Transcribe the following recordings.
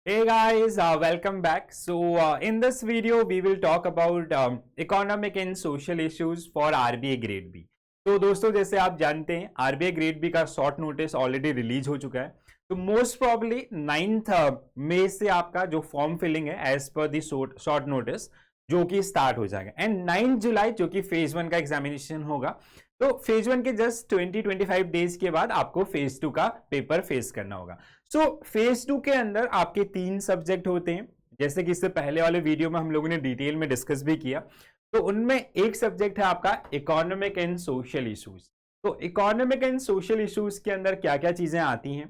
Hey guys, welcome back. In this video, we will talk about economic and social issues for RBI Grade B. तो दोस्तों जैसे आप जानते हैं RBI Grade B का short notice already release हो चुका है। तो मोस्ट प्रॉब्ली 9th मई से आपका जो फॉर्म फिलिंग है एज पर दी शॉर्ट नोटिस जो कि स्टार्ट हो जाएगा एंड 9 जुलाई जो कि फेज 1 का एग्जामिनेशन होगा। तो फेज 1 के जस्ट 20-25 डेज के बाद आपको फेज 2 का पेपर फेस करना होगा। फेज 2 के अंदर आपके 3 सब्जेक्ट होते हैं, जैसे कि इससे पहले वाले वीडियो में हम लोगों ने डिटेल में डिस्कस भी किया। तो उनमें एक सब्जेक्ट है आपका इकोनॉमिक एंड सोशल इश्यूज। तो इकोनॉमिक एंड सोशल इश्यूज के अंदर क्या क्या चीजें आती हैं,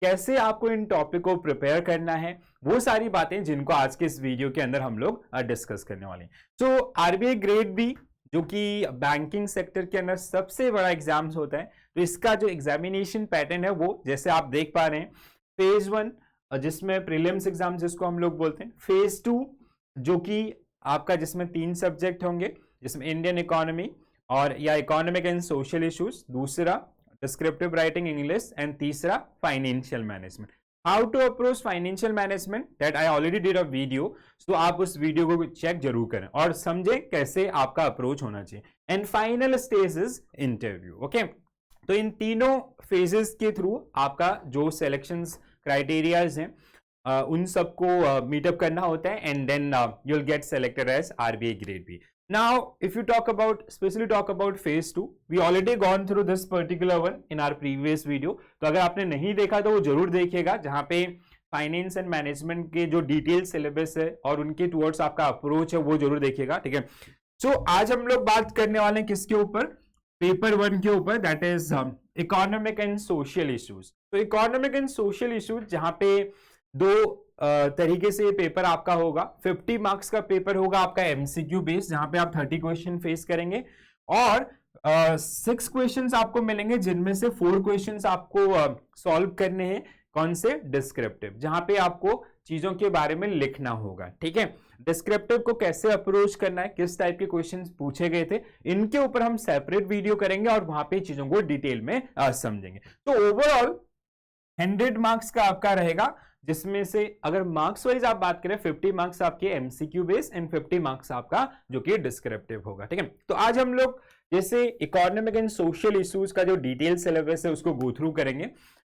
कैसे आपको इन टॉपिक को प्रिपेयर करना है, वो सारी बातें जिनको आज के इस वीडियो के अंदर हम लोग डिस्कस करने वाले हैं। सो आरबीआई ग्रेड बी जो कि बैंकिंग सेक्टर के अंदर सबसे बड़ा एग्जाम्स होता है, तो इसका जो एग्जामिनेशन पैटर्न है वो जैसे आप देख पा रहे हैं, फेज 1 जिसमें प्रीलिम्स एग्जाम जिसको हम लोग बोलते हैं, फेज 2 जो कि आपका जिसमें 3 सब्जेक्ट होंगे, जिसमें इंडियन इकोनॉमी और या इकोनॉमिक एंड सोशल इश्यूज, दूसरा डिस्क्रिप्टिव राइटिंग इंग्लिश एंड तीसरा financial management. How to approach financial management that I already did a video, तो आप उस वीडियो को चेक जरूर करें और समझें कैसे आपका अप्रोच होना चाहिए। And final stage is interview. Okay, तो इन तीनों फेजेस के थ्रू आपका जो सिलेक्शंस क्राइटेरियाज हैं उन सबको मीटअप करना होता है and then you will get selected as RBI grade B. Now, if you specially talk about phase 2, we already gone through this particular one in our previous video. तो अगर आपने नहीं देखा तो वो जरूर देखिएगा, जहां पे फाइनेंस एंड मैनेजमेंट के जो डिटेल सिलेबस है और उनके टुवर्ड्स आपका अप्रोच है वो जरूर देखिएगा। ठीक है, सो आज हम लोग बात करने वाले हैं किसके ऊपर, पेपर 1 के ऊपर, that is economic and social issues. तो इकोनॉमिक एंड सोशल इश्यूज जहां पे दो तरीके से पेपर आपका होगा। 50 मार्क्स का पेपर होगा आपका एमसीक्यू बेस्ड, जहां पे आप 30 क्वेश्चन फेस करेंगे और 6 क्वेश्चंस आपको मिलेंगे, जिनमें से 4 क्वेश्चंस आपको सॉल्व करने हैं। कौन से? डिस्क्रिप्टिव, जहां पे आपको चीजों के बारे में लिखना होगा। ठीक है, डिस्क्रिप्टिव को कैसे अप्रोच करना है, किस टाइप के क्वेश्चंस पूछे गए थे, इनके ऊपर हम सेपरेट वीडियो करेंगे और वहां पे चीजों को डिटेल में समझेंगे। तो ओवरऑल 100 मार्क्स का आपका रहेगा, जिसमें से अगर मार्क्स वाइज आप बात करें 50 मार्क्स आपके एमसीक्यू बेस एंड 50 मार्क्स आपका जो कि डिस्क्रिप्टिव होगा। ठीक है, तो आज हम लोग जैसे इकोनॉमिक एंड सोशल इश्यूज का जो डिटेल सिलेबस है उसको गो थ्रू करेंगे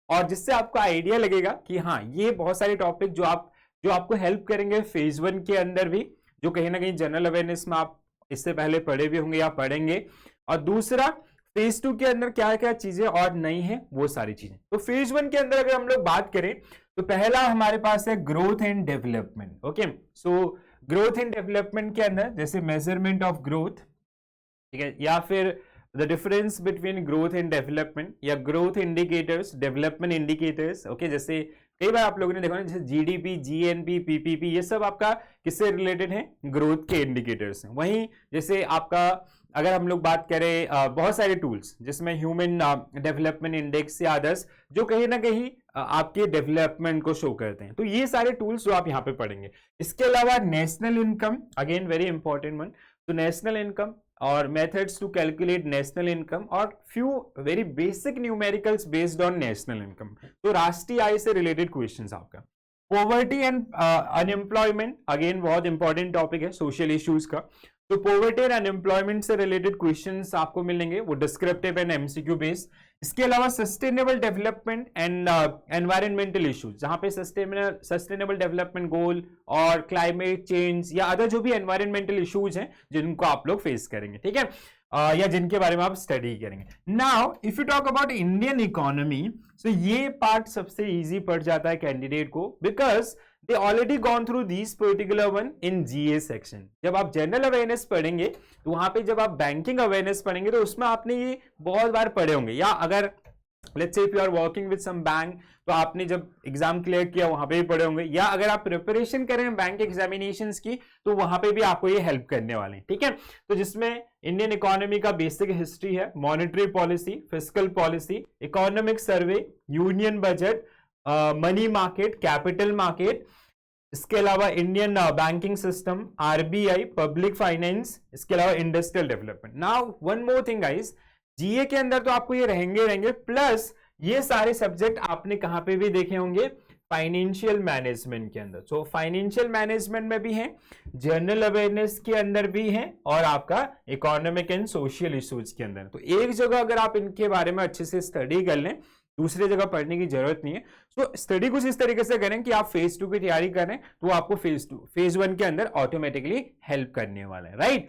और जिससे आपको आइडिया लगेगा कि हाँ ये बहुत सारे टॉपिक जो आपको हेल्प करेंगे फेज 1 के अंदर भी, जो कहीं ना कहीं जनरल अवेयरनेस में आप इससे पहले पढ़े भी होंगे या पढ़ेंगे, और दूसरा फेज 2 के अंदर क्या क्या चीजें और नई हैं वो सारी चीजें। तो फेज 1 के अंदर अगर हम लोग बात करें तो पहला हमारे पास है growth and development. Okay, so growth and development के अंदर जैसे मेजरमेंट ऑफ ग्रोथ, ठीक है, या फिर the difference between growth and development, या growth indicators, development indicators. Okay, जैसे कई बार आप लोगों ने देखा ना, जैसे जीडीपी, जीएनपी, पीपीपी, ये सब आपका किससे रिलेटेड है? ग्रोथ के इंडिकेटर्स हैं। वहीं जैसे आपका अगर हम लोग बात करें बहुत सारे टूल्स जिसमें ह्यूमन डेवलपमेंट इंडेक्स या अदर्स जो कहीं ना कहीं आपके डेवलपमेंट को शो करते हैं, तो ये सारे टूल्स जो आप यहाँ पे पढ़ेंगे। इसके अलावा national income, again very important one, तो नेशनल इनकम और methods to calculate national income और few very basic numericals based on national income, तो राष्ट्रीय आय से रिलेटेड क्वेश्चंस आपका। पॉवर्टी एंड अनएम्प्लॉयमेंट, अगेन बहुत इंपॉर्टेंट टॉपिक है सोशल इश्यूज का, तो पॉवर्टी एंड अनएम्प्लॉयमेंट से रिलेटेड क्वेश्चंस आपको मिलेंगे, वो डिस्क्रिप्टिव एंड एमसीक्यू बेस्ड। इसके अलावा sustainable development and environmental issues, जहां पे सस्टेनेबल डेवलपमेंट गोल और क्लाइमेट चेंज या अदर जो भी एनवायरमेंटल इश्यूज हैं जिनको आप लोग फेस करेंगे, ठीक है, या जिनके बारे में आप स्टडी करेंगे। Now if you talk about Indian economy, so ये पार्ट सबसे इजी पड़ जाता है कैंडिडेट को, because they already gone through these particular one in GA section। जब आप जनरल अवेयरनेस पढ़ेंगे तो वहां पे जब आप बैंकिंग अवेयरनेस पढ़ेंगे तो उसमें आपने ये बहुत बार पढ़े होंगे, या अगर let's say if you are working with some bank तो आपने जब एग्जाम क्लियर किया वहां पे भी पढ़े होंगे, या अगर आप प्रिपरेशन करें बैंक एग्जामिनेशंस की तो वहां पे भी आपको ये हेल्प करने वाले हैं। ठीक है, तो जिसमें इंडियन इकोनॉमी का बेसिक हिस्ट्री है, monetary policy, fiscal policy, economic survey, union budget, money market, capital market, इसके अलावा Indian banking system, RBI, public finance, इसके अलावा industrial development. Now one more thing guys, GA के अंदर तो आपको ये रहेंगे प्लस ये सारे सब्जेक्ट आपने कहां पे भी देखे होंगे, फाइनेंशियल मैनेजमेंट के अंदर। सो फाइनेंशियल मैनेजमेंट में भी है, जनरल अवेयरनेस के अंदर भी है, और आपका इकोनॉमिक एंड सोशल इश्यूज के अंदर। तो एक जगह अगर आप इनके बारे में अच्छे से स्टडी कर लें, दूसरी जगह पढ़ने की जरूरत नहीं है। तो स्टडी कुछ इस तरीके से करें कि आप फेज 2 की तैयारी करें तो आपको फेज 1 के अंदर ऑटोमेटिकली हेल्प करने वाला है, राइट।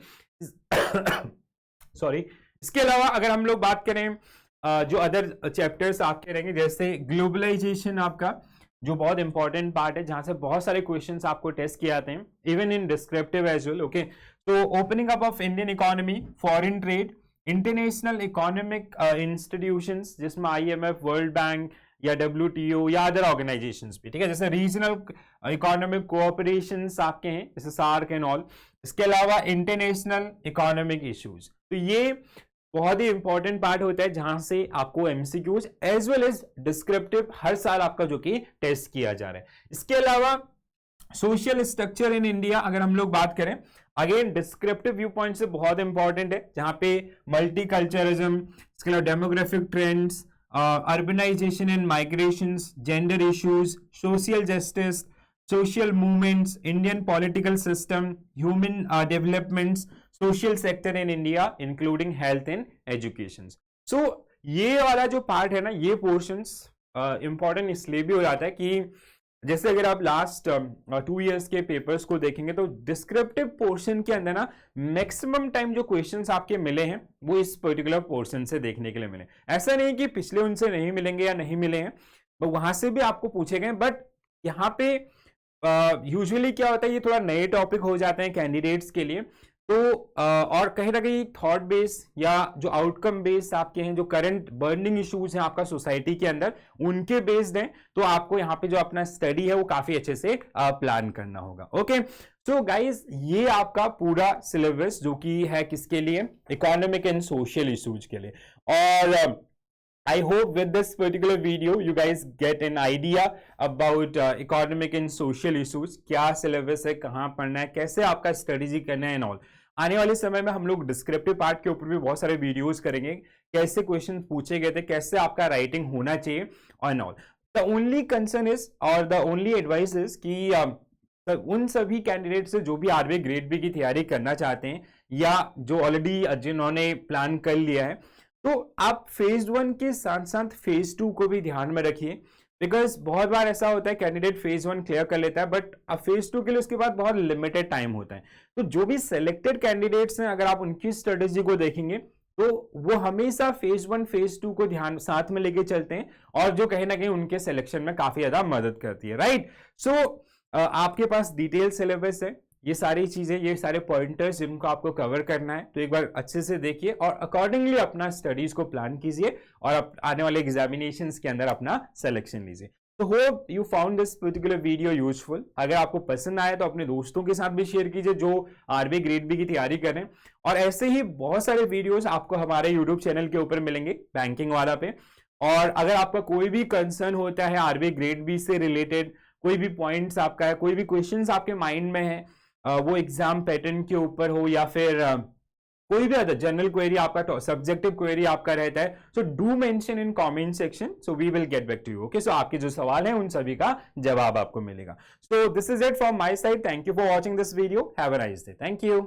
सॉरी। इसके अलावा अगर हम लोग बात करें जो अदर चैप्टर्स आपके रहेंगे, जैसे ग्लोबलाइजेशन आपका जो बहुत इंपॉर्टेंट पार्ट है, जहां से बहुत सारे क्वेश्चंस आपको टेस्ट किए जाते हैं, even in descriptive as well. Okay, तो opening up of Indian economy, foreign trade, international economic institutions जिसमें IMF, वर्ल्ड बैंक या WTO या अदर ऑर्गेनाइजेशंस भी, ठीक है, जैसे रीजनल इकोनॉमिक कोऑपरेशंस आपके हैं, जैसे सार्क एंड ऑल। इसके अलावा इंटरनेशनल इकोनॉमिक इश्यूज, तो ये बहुत ही इंपॉर्टेंट पार्ट होता है जहां से आपको MCQs as well as descriptive हर साल आपका जो कि टेस्ट किया जा रहा है। इसके अलावा सोशल स्ट्रक्चर इन इंडिया अगर हम लोग बात करें, अगेन डिस्क्रिप्टिव व्यू पॉइंट से बहुत इंपॉर्टेंट है, जहां पे मल्टीकल्चरिज्म, इसके अलावा demographic trends, urbanisation and migrations, gender issues, social justice, social movements, Indian political system, human developments, social sector in India including health and education. So ये वाला जो पार्ट है ना, ये पोर्शंस इंपॉर्टेंट इसलिए भी हो जाता है कि जैसे अगर आप लास्ट 2 इयर्स के पेपर्स को देखेंगे तो डिस्क्रिप्टिव पोर्शन के अंदर ना मैक्सिमम टाइम जो क्वेश्चंस आपके मिले हैं वो इस पर्टिकुलर पोर्शन से देखने के लिए मिले। ऐसा नहीं कि पिछले उनसे नहीं मिलेंगे या नहीं मिले हैं, तो वहां से भी आपको पूछे गए, बट यहाँ पे यूजुअली क्या होता है, ये थोड़ा नए टॉपिक हो जाते हैं कैंडिडेट्स के लिए, तो और कहीं ना कहीं थॉट बेस या जो आउटकम बेस आपके हैं, जो करंट बर्निंग इश्यूज हैं आपका सोसाइटी के अंदर, उनके बेस्ड हैं, तो आपको यहाँ पे जो अपना स्टडी है वो काफी अच्छे से प्लान करना होगा। ओके, सो गाइज ये आपका पूरा सिलेबस जो कि है किसके लिए, इकोनॉमिक एंड सोशल इश्यूज के लिए। और I hope with this particular video you guys get an idea about economic and social issues, क्या सिलेबस है, कहाँ पढ़ना है, कैसे आपका स्ट्रेटेजी करना है एंड ऑल। आने वाले समय में हम लोग डिस्क्रिप्टिव पार्ट के ऊपर भी बहुत सारे वीडियोस करेंगे, कैसे क्वेश्चन पूछे गए थे, कैसे आपका राइटिंग होना चाहिए and all. The only concern is और द ओनली एडवाइस इज कि उन सभी कैंडिडेट से जो भी आरबीआई ग्रेड बी की तैयारी करना चाहते हैं या जो ऑलरेडी जिन्होंने प्लान कर लिया है, तो आप फेज 1 के साथ साथ फेज 2 को भी ध्यान में रखिए, बिकॉज बहुत बार ऐसा होता है कैंडिडेट फेज 1 क्लियर कर लेता है, बट अब फेज 2 के लिए उसके बाद बहुत लिमिटेड टाइम होता है। तो जो भी सिलेक्टेड कैंडिडेट्स हैं, अगर आप उनकी स्ट्रेटेजी को देखेंगे तो वो हमेशा फेज 1 फेज 2 को ध्यान साथ में लेके चलते हैं, और जो कहीं ना कहीं उनके सिलेक्शन में काफी ज्यादा मदद करती है, राइट। सो आपके पास डिटेल सिलेबस है, ये सारी चीजें, ये सारे पॉइंटर्स जिनको आपको कवर करना है, तो एक बार अच्छे से देखिए और अकॉर्डिंगली अपना स्टडीज को प्लान कीजिए और आने वाले एग्जामिनेशंस के अंदर अपना सिलेक्शन लीजिए। तो hope you found this particular video useful. अगर आपको पसंद आए तो अपने दोस्तों के साथ भी शेयर कीजिए जो आरबीआई ग्रेड बी की तैयारी करें, और ऐसे ही बहुत सारे वीडियोस आपको हमारे यूट्यूब चैनल के ऊपर मिलेंगे बैंकिंग वाला पे। और अगर आपका कोई भी कंसर्न होता है आरबीआई ग्रेड बी से रिलेटेड, कोई भी पॉइंट्स आपका है, कोई भी क्वेश्चंस आपके माइंड में है, वो एग्जाम पैटर्न के ऊपर हो या फिर कोई भी अदर जनरल क्वेरी आपका, सब्जेक्टिव क्वेरी आपका रहता है, so do mention in comment section, so we will get back to you. Okay, so आपके जो सवाल हैं उन सभी का जवाब आपको मिलेगा। So this is it from my side, thank you for watching this video, have a nice day, thank you.